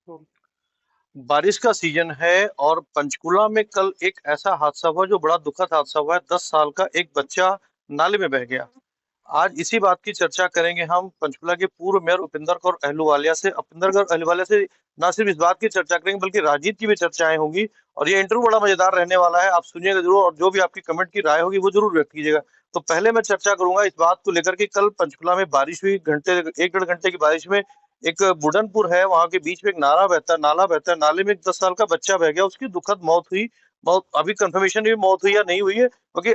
तो बारिश का सीजन है और पंचकुला में कल एक ऐसा हादसा हुआ जो बड़ा दुखद हादसा हुआ है। 10 साल का एक बच्चा नाले में बह गया। आज इसी बात की चर्चा करेंगे हम पंचकुला के पूर्व मेयर उपिंदर कौर अहलूवालिया से। उपिंदर कौर अहलूवालिया से न सिर्फ इस बात की चर्चा करेंगे बल्कि राजनीति की भी चर्चाएं होंगी। और ये इंटरव्यू बड़ा मजेदार रहने वाला है, आप सुनिएगा जरूर और जो भी आपकी कमेंट की राय होगी वो जरूर व्यक्त कीजिएगा। तो पहले मैं चर्चा करूंगा इस बात को लेकर कि कल पंचकुला में बारिश हुई, घंटे 1 डेढ़ घंटे की बारिश में एक बुडनपुर है, वहां के बीच में एक नाला बहता है, नाले में एक 10 साल का बच्चा बह गया, उसकी दुखद मौत हुई। मौत अभी कंफर्मेशन हुई मौत हुई या नहीं हुई है, क्योंकि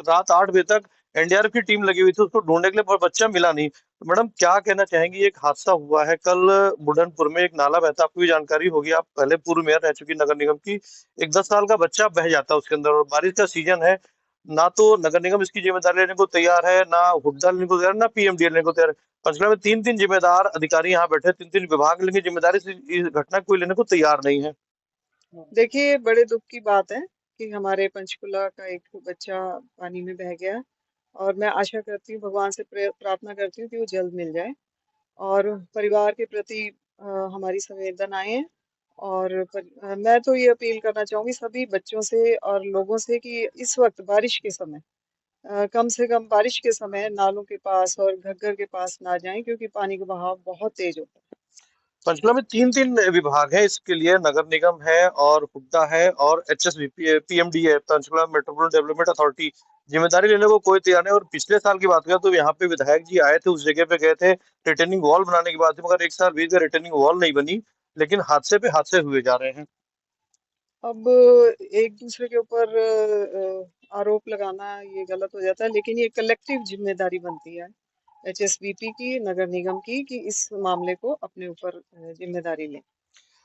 रात 8 बजे तक एनडीआरएफ की टीम लगी हुई थी उसको ढूंढने के लिए, पर बच्चा मिला नहीं। तो मैडम क्या कहना चाहेंगी, एक हादसा हुआ है कल बुढ़नपुर में, एक नाला बहता, आपको भी जानकारी होगी, आप पहले पूर्व मेयर रह चुकी नगर निगम की। एक 10 साल का बच्चा बह जाता है उसके अंदर, और बारिश का सीजन है। ना तो नगर निगम इसकी जिम्मेदारी लेने को तैयार है, ना हुड्डा लेने को तैयार है, ना पीएमडी लेने को तैयार है। पंचकुला में तीन तीन जिम्मेदार अधिकारी यहाँ बैठे, तीन तीन विभाग लेंगे जिम्मेदारी से, इस घटना कोई लेने को तैयार नहीं है। देखिए, बड़े दुख की बात है कि हमारे पंचकुला का एक बच्चा पानी में बह गया। और मैं आशा करती हूँ, भगवान से प्रार्थना करती हूँ कि वो जल्द मिल जाए। और परिवार के प्रति हमारी संवेदनाएं हैं। और मैं तो ये अपील करना चाहूंगी सभी बच्चों से और लोगों से कि इस वक्त बारिश के समय कम से कम बारिश के समय नालों के पास और घग्गर के पास ना जाएं, क्योंकि पानी का बहाव बहुत तेज होता है। पंचकुला में तीन तीन विभाग है इसके लिए, नगर निगम है और हुड्डा है और एचएसबी पीएमडी है, पंचकुला मेट्रोपॉलिटन डेवलपमेंट अथॉरिटी। जिम्मेदारी लेने को कोई तैयार नहीं। और पिछले साल की बात करें तो यहाँ पे विधायक जी आए थे, उस जगह पे गए थे, रिटर्निंग वॉल बनाने की बात थी, मगर 1 साल बीत गया, रिटर्निंग वॉल नहीं बनी। लेकिन हादसे पे हादसे हुए जा रहे हैं। अब एक दूसरे के ऊपर आरोप लगाना ये गलत हो जाता है, लेकिन ये कलेक्टिव जिम्मेदारी बनती है एचएसबीपी की, नगर निगम की, कि इस मामले को अपने ऊपर जिम्मेदारी लें।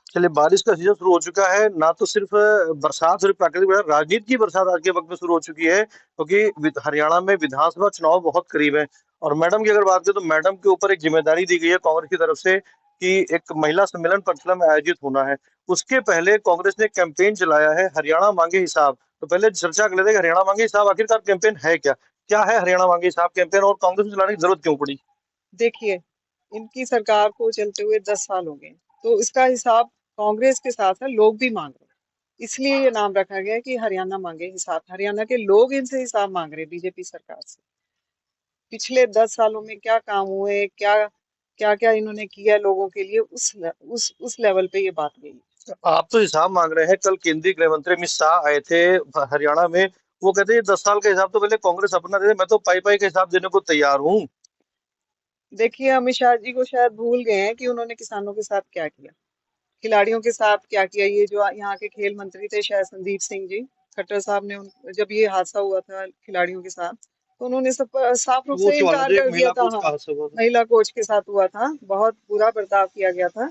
चलिए, बारिश का सीजन शुरू हो चुका है, ना तो सिर्फ बरसात और प्राकृतिक बरसात, राजनीति की बरसात आज के वक्त में शुरू हो चुकी है, क्योंकि हरियाणा में विधानसभा चुनाव बहुत करीब है। और मैडम की अगर बात करें तो मैडम के ऊपर एक जिम्मेदारी दी गई है कांग्रेस की तरफ से कि एक महिला सम्मेलन पंचकुला में आयोजित होना है। उसके पहले कांग्रेस ने कैंपेन चलाया है, हरियाणा मांगे हिसाब। तो पहले चर्चा कर लेते हैं कि हरियाणा मांगे हिसाब आखिरकार कैंपेन है क्या, क्या है हरियाणा मांगे हिसाब कैंपेन, और कांग्रेस में चलाने की जरूरत क्यों पड़ी। देखिए, इनकी सरकार को चलते हुए 10 साल हो गए, तो इसका हिसाब कांग्रेस के साथ है, लोग भी मांग रहे हैं। इसलिए ये नाम रखा गया है कि हरियाणा मांगे हिसाब। हरियाणा के लोग इनसे हिसाब मांग रहे हैं बीजेपी सरकार से। पिछले 10 सालों में क्या काम हुए, क्या क्या क्या इन्होंने किया लोगों के लिए, उस लेवल पे ये बात गई। आप तो हिसाब मांग रहे हैं, कल केंद्रीय गृह मंत्री अमित शाह आए थे हरियाणा में। वो कहते हैं 10 साल का हिसाब तो पहले कांग्रेस अपना दे दे, मैं तो पाई पाई का हिसाब देने को तैयार हूँ। देखिए, अमित शाह जी को शायद भूल गए हैं कि उन्होंने किसानों के साथ क्या किया, खिलाड़ियों के साथ क्या किया। ये जो यहाँ के खेल मंत्री थे, शायद संदीप सिंह जी खट्टर साहब ने जब ये हादसा हुआ था खिलाड़ियों के साथ, तो उन्होंने सब साफ रूप वो से चौवाल इनकार जो एक कर दिया महिला था। कोच हाँ, का हादसा हुआ था। महिला कोच के साथ हुआ था, बहुत बुरा बर्ताव किया गया था,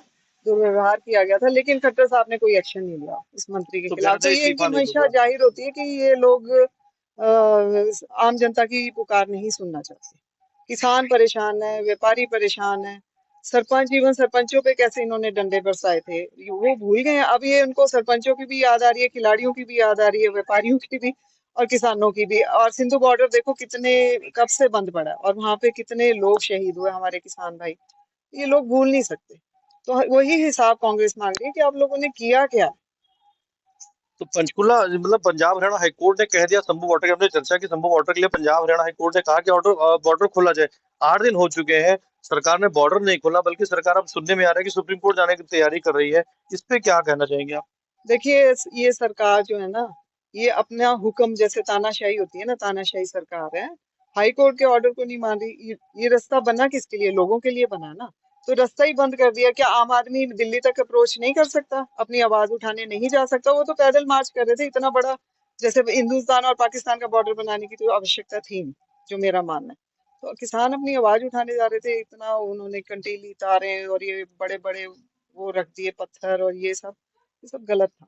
दुर्व्यवहार किया गया था, लेकिन खट्टर साहब ने कोई एक्शन नहीं लिया उस मंत्री के तो खिलाफ। कहना तो था ये इनकी इस्तीफा दे मंशा दूंगा। जाहिर होती है कि ये लोग आम जनता की पुकार नहीं सुनना चाहते। किसान परेशान है, व्यापारी परेशान है। सरपंच, इवन सरपंचों पे कैसे इन्होंने डंडे बरसाए थे, वो भूल गए हैं। अब ये उनको सरपंचों की भी याद आ रही है, खिलाड़ियों की भी याद आ रही है, व्यापारियों की भी और किसानों की भी। और सिंधु बॉर्डर देखो कितने कब से बंद पड़ा है, और वहां पे कितने लोग शहीद हुए हमारे किसान भाई। ये लोग भूल नहीं सकते। तो वही हिसाब कांग्रेस मांग रही है कि आप लोगों ने किया क्या। तो पंचकुला मतलब पंजाब हरियाणा हाईकोर्ट ने कह दिया, शंभू वाटर की हमने चर्चा की, शंभू वाटर के लिए पंजाब हरियाणा हाईकोर्ट ने कहा कि ऑर्डर बॉर्डर खोला जाए। 8 दिन हो चुके हैं, सरकार ने बॉर्डर नहीं खोला, बल्कि सरकार अब सुनने में आ रहा है कि सुप्रीम कोर्ट जाने की तैयारी कर रही है। इस पे क्या कहना चाहेंगे आप। देखिए, ये सरकार जो है ना, ये अपना हुक्म, जैसे तानाशाही होती है ना, तानाशाही सरकार है। हाई कोर्ट के ऑर्डर को नहीं मान रही। ये रास्ता बना किसके लिए, लोगों के लिए बना ना। तो रास्ता ही बंद कर दिया। क्या आम आदमी दिल्ली तक अप्रोच नहीं कर सकता, अपनी आवाज उठाने नहीं जा सकता? वो तो पैदल मार्च कर रहे थे, इतना बड़ा। जैसे हिंदुस्तान और पाकिस्तान का बॉर्डर बनाने की तो आवश्यकता थी नहीं, जो मेरा मानना है। तो किसान अपनी आवाज उठाने जा रहे थे, इतना उन्होंने कंटीली तारें और ये बड़े बड़े वो रख दिए पत्थर, और ये सब गलत था।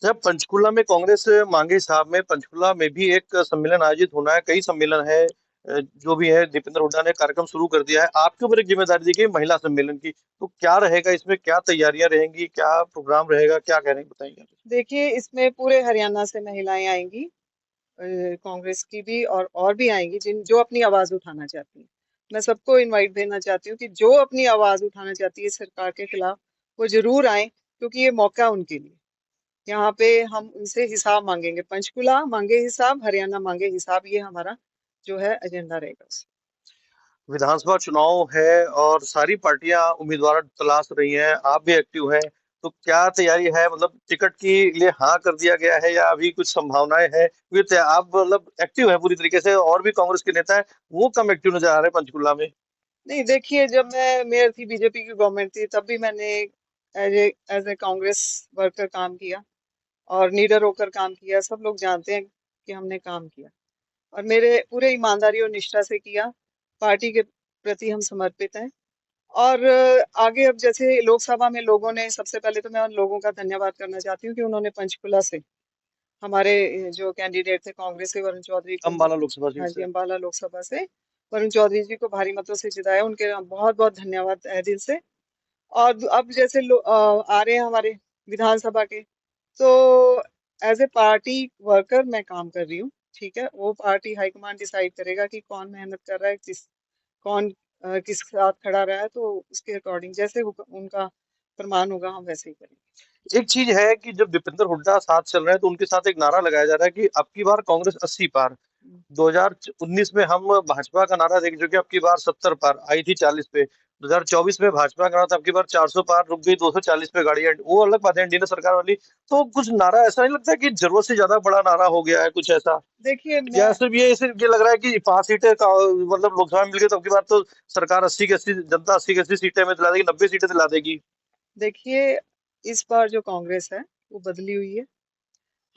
जब पंचकुला में कांग्रेस मांगे साहब में पंचकुला में भी एक सम्मेलन आयोजित होना है, कई सम्मेलन है, जो भी है दीपेंद्र हुड्डा ने कार्यक्रम शुरू कर दिया है, आपके ऊपर एक जिम्मेदारी दी गई महिला सम्मेलन की। तो क्या रहेगा इसमें, क्या तैयारियां रहेंगी, क्या प्रोग्राम रहेगा, क्या कह रहे हैं बताइए। देखिए, इसमें पूरे हरियाणा से महिलाएं आएंगी, कांग्रेस की भी और भी आएंगी, जिन जो अपनी आवाज उठाना चाहती हैं। मैं सबको इनवाइट देना चाहती हूँ कि जो अपनी आवाज उठाना चाहती है सरकार के खिलाफ, वो जरूर आए, क्योंकि ये मौका है उनके लिए। यहाँ पे हम उनसे हिसाब मांगेंगे, पंचकुला मांगे हिसाब, हरियाणा मांगे हिसाब, ये हमारा जो है एजेंडा रहेगा उसमें। विधानसभा चुनाव है और सारी पार्टियां उम्मीदवार तलाश रही हैं, आप भी एक्टिव हैं, तो क्या तैयारी है? मतलब टिकट के लिए हाँ कर दिया गया है या अभी कुछ संभावनाएं हैं? क्योंकि आप मतलब एक्टिव हैं पूरी तरीके से, और भी कांग्रेस के नेता हैं, वो कम एक्टिव नजर आ रहे हैं पंचकुला में। नहीं, देखिए, जब मैं मेयर थी, बीजेपी की गवर्नमेंट थी, तब भी मैंने एज ए कांग्रेस वर्कर काम किया और लीडर होकर काम किया। सब लोग जानते हैं कि हमने काम किया और मेरे पूरे ईमानदारी और निष्ठा से किया। पार्टी के प्रति हम समर्पित हैं। और आगे अब जैसे लोकसभा में लोगों ने, सबसे पहले तो मैं उन लोगों का धन्यवाद करना चाहती हूँ कि उन्होंने पंचकुला से हमारे जो कैंडिडेट थे कांग्रेस से, वरुण चौधरी को, अम्बाला लोकसभा हाँ सीट जी, से। अम्बाला लोकसभा से वरुण चौधरी जी को भारी मतों से जिताया। उनके बहुत बहुत धन्यवाद तहे दिल से। और अब जैसे आ रहे हैं हमारे विधानसभा के, तो एज ए पार्टी वर्कर मैं काम कर रही हूँ। ठीक है, वो पार्टी हाईकमान डिसाइड करेगा कि कौन मेहनत कर रहा है, कौन किसके साथ खड़ा रहा है, तो उसके अकॉर्डिंग जैसे उनका फरमान होगा हम वैसे ही करेंगे। एक चीज है कि जब दीपेंद्र हुड्डा साथ चल रहे हैं तो उनके साथ एक नारा लगाया जा रहा है कि अब की बार कांग्रेस 80 पार। हम्म, 2019 में हम भाजपा का नारा देख चुके, अब की बार 70 पार आई थी 40 पे। 2024 में भाजपा का नारा था अब की बार 400 पार, रुक गई 240 पे गाड़ी। वो अलग बात है, इंडियन सरकार वाली। तो कुछ नारा ऐसा नहीं लगता कि जरूरत से ज्यादा बड़ा नारा हो गया है कुछ ऐसा? देखिए या मैं सिर्फ ये लग रहा है कि 5 सीटें मतलब लोकसभा में मिल गई तो अब की बार तो सरकार 80 की 80, जनता 80 की 80 सीटें में दिला देगी, 90 सीटें दिला देगी। देखिए, इस बार जो कांग्रेस है वो बदली हुई है।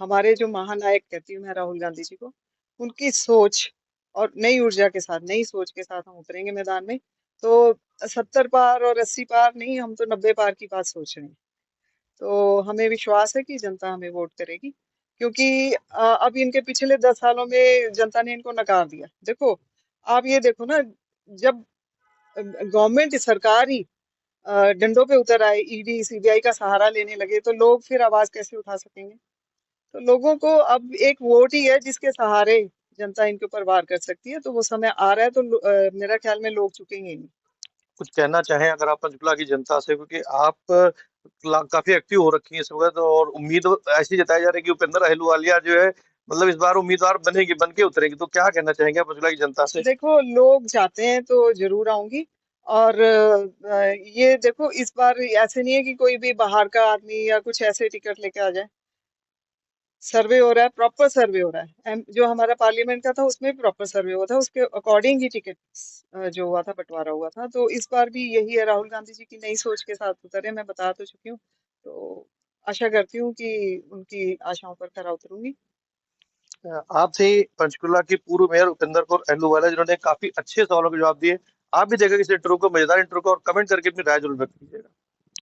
हमारे जो महानायक कहती हूँ मैं राहुल गांधी जी को, उनकी सोच और नई ऊर्जा के साथ, नई सोच के साथ हम उतरेंगे मैदान में। तो 70 पार और 80 पार नहीं, हम तो 90 पार की बात सोच रहे हैं। तो हमें विश्वास है कि जनता हमें वोट करेगी, क्योंकि अब इनके पिछले 10 सालों में जनता ने इनको नकार दिया। देखो, आप ये देखो ना, जब गवर्नमेंट सरकार ही डंडों पे उतर आए, ईडी सीबीआई का सहारा लेने लगे, तो लोग फिर आवाज कैसे उठा सकेंगे? तो लोगों को अब एक वोट ही है जिसके सहारे जनता इनके ऊपर वार कर सकती है। तो वो समय आ रहा है, तो मेरा ख्याल में लोग चुकेंगे नहीं। कुछ कहना चाहें अगर आप पंचकुला की जनता से, क्योंकि आप काफी एक्टिव हो रखी हैं इस वक्त, और उम्मीद ऐसी जताई जा रही है कि उपेंद्र अहलूवालिया जो है मतलब इस बार उम्मीदवार बनेगी, बन के उतरेगी, तो क्या कहना चाहेंगे आप पंचकुला की जनता से? देखो, लोग चाहते हैं तो जरूर आऊंगी। और ये देखो, इस बार ऐसे नहीं है कि कोई भी बाहर का आदमी या कुछ ऐसे टिकट लेके आ जाए। सर्वे हो रहा है, प्रॉपर सर्वे हो रहा है। जो हमारा पार्लियामेंट का था उसमें भी प्रॉपर सर्वे हुआ था, उसके अकॉर्डिंग ही टिकट जो हुआ था, बंटवारा हुआ था। तो इस बार भी यही है, राहुल गांधी जी की नई सोच के साथ उतरे, मैं बता तो चुकी हूँ। तो आशा करती हूँ कि उनकी आशाओं पर खरा उतरूंगी। आप थे पंचकुला की पूर्व मेयर उपेंद्र कौर अहलूवालिया, जिन्होंने काफी अच्छे सवालों के जवाब दिए। आप भी देखा इस इंटरव्यू को, मजेदार इंटरव्यू को, और कमेंट करके अपनी राय जरूर व्यक्त कीजिएगा।